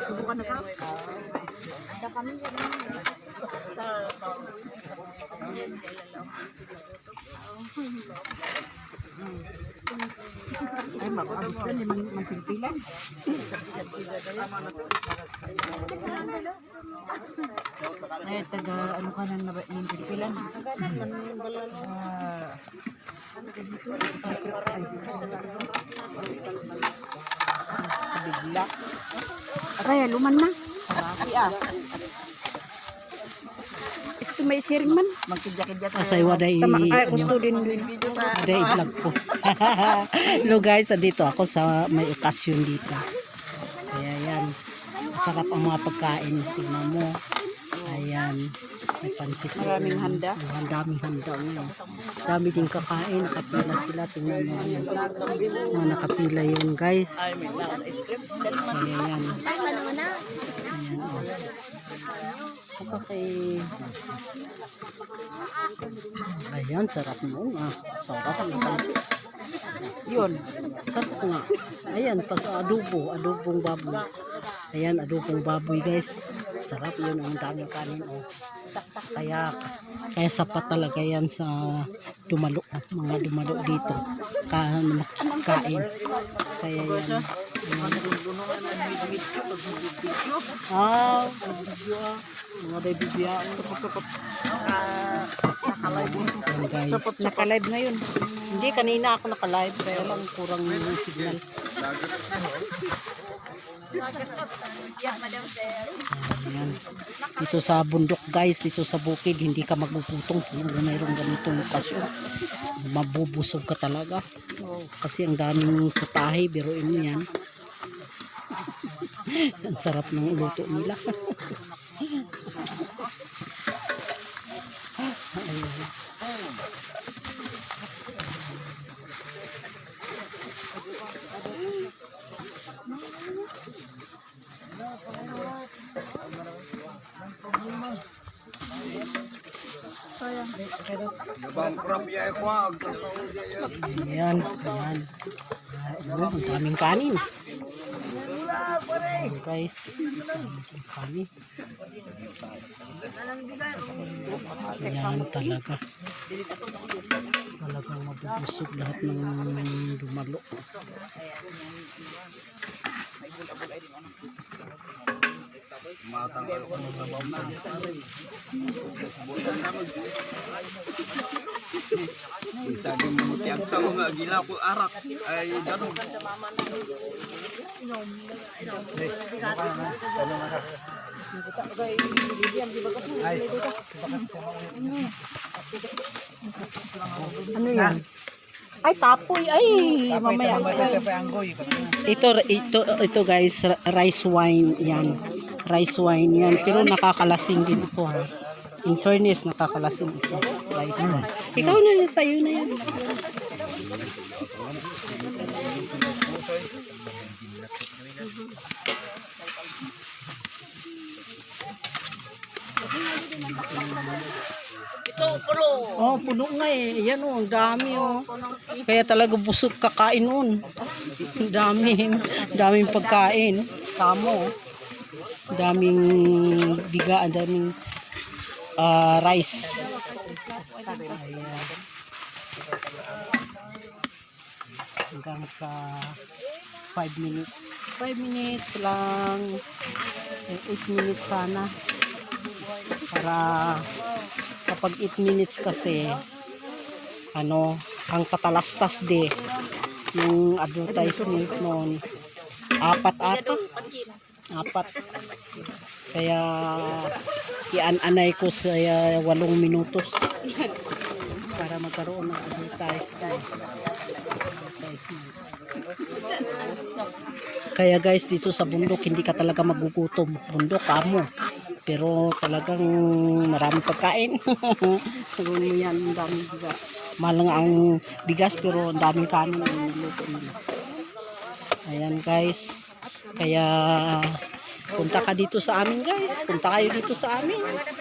Subukan na ka? Ada kami ay mapagod ka ni magpilpilan. Ay taga ano ka nang magpilpilan. Bigla. Aray, luman na. Marami Ito may sharing man. Magkidya-kidya. Asay waday i-vlog ko. Hello guys, andito ako sa may okasyon dito. Kaya yan. Sarap ang mga pagkain. Tingnan mo. Ayan. May pansit. Maraming handa. Ang daming handa. Dami din kakain. Nakapila sila. Tingnan mo. Ayan. Mga nakapila yun guys. Kaya yan. Okay. Ayan, sarap mo nga. Sarap nga. Yun, sarap nga. Ayan, pag adobong baboy. Ayan, adobong baboy guys. Sarap yun, ang daming kanin. Oh. Kaya sapat talaga yan sa dumalo. Mga dumalo dito. Kain. Kaya yan. Mga bibigyan Naka-live na yun. hindi, kanina ako naka-live kaya lang kurang yung signal. Ayan. Dito sa bundok guys, dito sa bukid hindi ka magpuputong kung mayroong ganitong lokasyon. Mabubusog ka talaga kasi ang daming putahe, biruin mo yan. Ang sarap ng luto nila. Ayan, ayan. Ang daming kanin. Guys, kanin. Ayan talaga. Talagang mabubusog lahat ng dumalo. Bisa dimutiang sa mga gila ko arak ay ganun. Ano yan? Ay, tapoy. Ay, mamaya. Ito guys, rice wine yan. Rice wine yan. Pero nakakalasing din ito ha. In fairness, nakakalasing ito. Rice wine. Ikaw na yun, sa'yo na yan. Ito, puno. Oh, puno nga eh. Yan oh, ang dami oh. Kaya talaga busog kakain nun. Ang daming pagkain. Tamo. Daming biga, ang daming rice. Ayan. Hanggang sa 5 minutes. 5 minutes lang. 8 minutes sana. Para kapag 8 minutes kasi ano, ang katalastas de yung advertisement noon 4 kaya ian-anay ko sa 8 minutos para magkaroon ng advertisement. Kaya guys, dito sa bundok hindi ka talaga magugutom. Bundok kamo. Pero talagang maraming pagkain. Pero yan, ang daming bigas. Mahal nga ang bigas pero ang daming kanin ang niluto nila. Ayan guys. Kaya Punta ka dito sa amin guys. Punta kayo dito sa amin.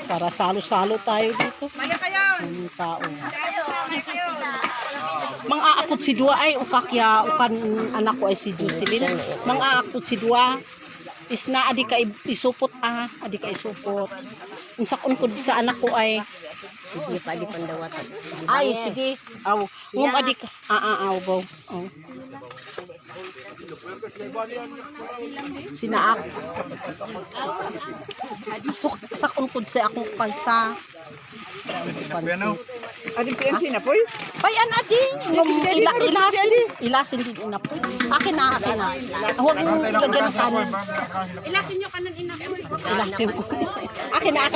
Para salo-salo tayo dito. Ang tao. Mang-aakot si Dua ay ukakya ukan anak ko ay si Jocelyn. Mang-aakot si Dua. Isna adi ka isupot adi ka isupot. Unsak unkod sa anak ko ay Sige pa di pandawat. ay sige. Aw, ngum adi ka. Aw baw. Oh. Sinaak. Asok sak unkod sa akong pansa. Adi piansi na poy. Bayan adi, ngum ilasin din inapoy. Akin na. Huwag mo lagyan ng kanin. Ilasin nyo kanan inapoy. Ilasin ko. Akin na.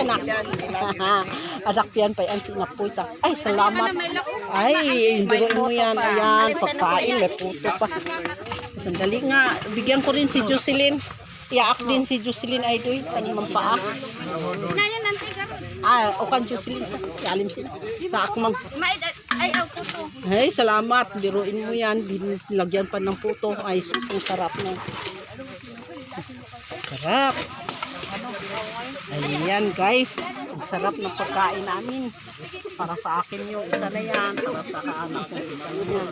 Adakpian pa yan sinapoy ta. Ay, salamat. Ay, hindi mo yan. Ayan, pagkain, may puto pa. Sandali nga, bigyan ko rin si Jocelyn. Iyaak din si Jocelyn ay doy. Tanimang paa. Naya nanti karon. Okan Jocelyn. Yalim sila. Taak mang. Ay aw ko to. Hey, salamat. Biruin mo yan. Binilagyan pa ng puto. Ay, sus, ang sarap na. Sarap. Ayan, guys. Ang sarap ng pagkain namin. Para sa akin yung isa na yan. Para sa kaanak yung isa na yan.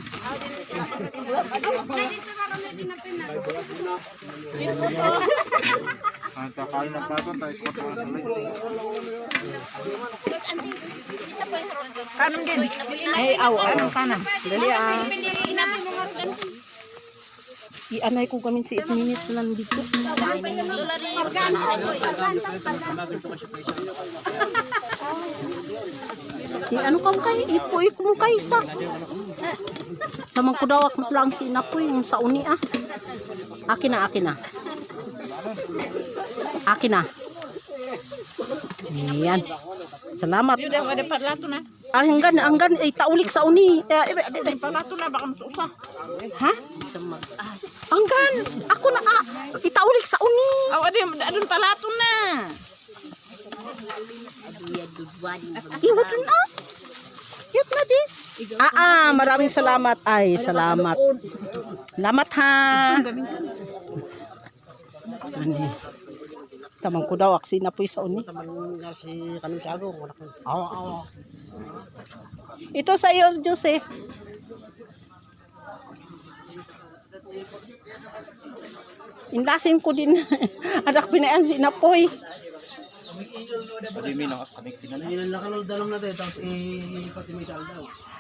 Kakain ng plato, tayo sa Kanon din. Ay, aw. Kanan. Dali ianay ko kami si 8 minutes lang dito. Ano ka kay ipoy ko kay sa. Tamang ko daw ako lang si inapoy yung sa uni Akin na. Ayan. Salamat. Yun daw ada patlato na. Hanggan taulik sa uni. Patlato na baka masusa. Ha? Hanggan. Ako na itaulik sa uni. Aw adun palato na. Iwat na. Yat na di. Maraming salamat. Ay, salamat. Salamat ha. Ani. Tamang ko daw aksi na po sa uni. Si kanong sago. Oo. Ito sa iyo, Jose. Inlasin ko din. Anak pinaan si Napoy.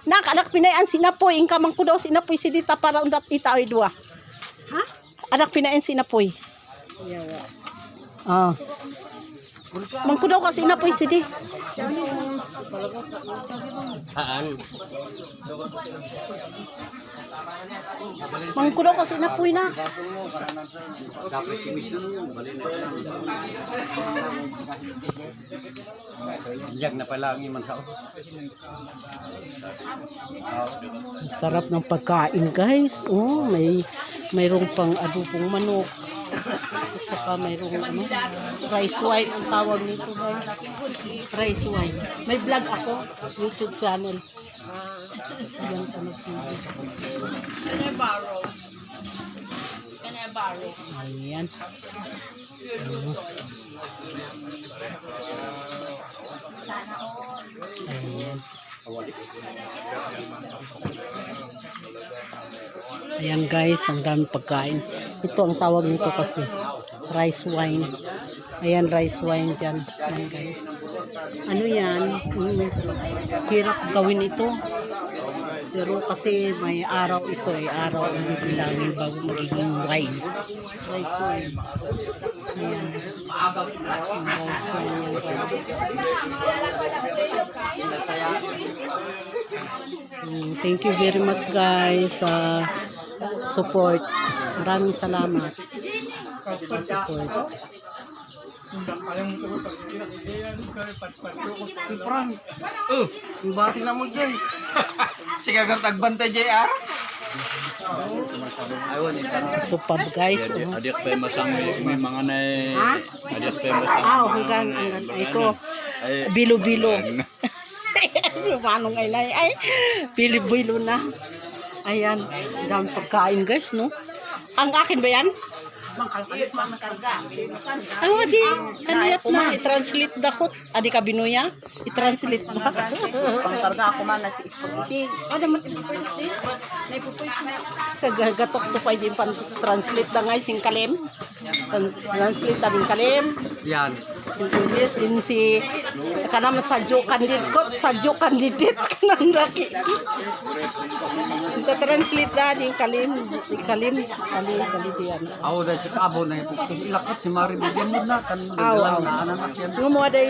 Anak pinaan si Napoy. Ingkamang ko daw si Napoy si Dita para undat ita ay dua. Ha? Anak pinaan si Napoy. Mangko daw kasi Napoy si Di. Mangko daw kasi Napoy na. Diyak na pala ang iman sa Sarap ng pagkain, guys. Mayroong pang adobong manok. At saka mayroong rice wine ang tawag nito, guys. Rice wine. May vlog ako, YouTube channel. Ayan ka nag-TV. Ayan. Ayan guys, ang dami pagkain. Ito ang tawag nito kasi rice wine. Ayan, rice wine dyan. Ayan guys. Ano yan? Hirap gawin ito. Pero kasi may araw ito araw ang bibilangin bago magiging wine. Rice wine. Ayan. Rice wine yan guys. Thank you very much guys sa support. Maraming salamat sa support. Ibati na mo dyan. Sige kang tagbantay JR. Ito pa guys. Adik pa masang may mga na adik pa masang Hanggang ito. Bilo-bilo. Si Manong ay bilo-bilo na. Ayan. Dami pagkain guys, no? Ang akin ba yan? Ang adi, kaniyat na, i-translate dakot. Adi ka binuya? I-translate na. Pangkarga ako man na si spaghetti. Ano man spaghetti? May pupuis na. Kagagatok to pa yung translate na nga sing kalim. Translate na din kalim. Yan. In English din si kanam sadyo candidate kanang daki. Ito translate na din kalim diyan. Ako dahil sa kabo na ipuktos ilakot si Mari Bigyan mo na. Kan Aw. na anak yan. Ngumo day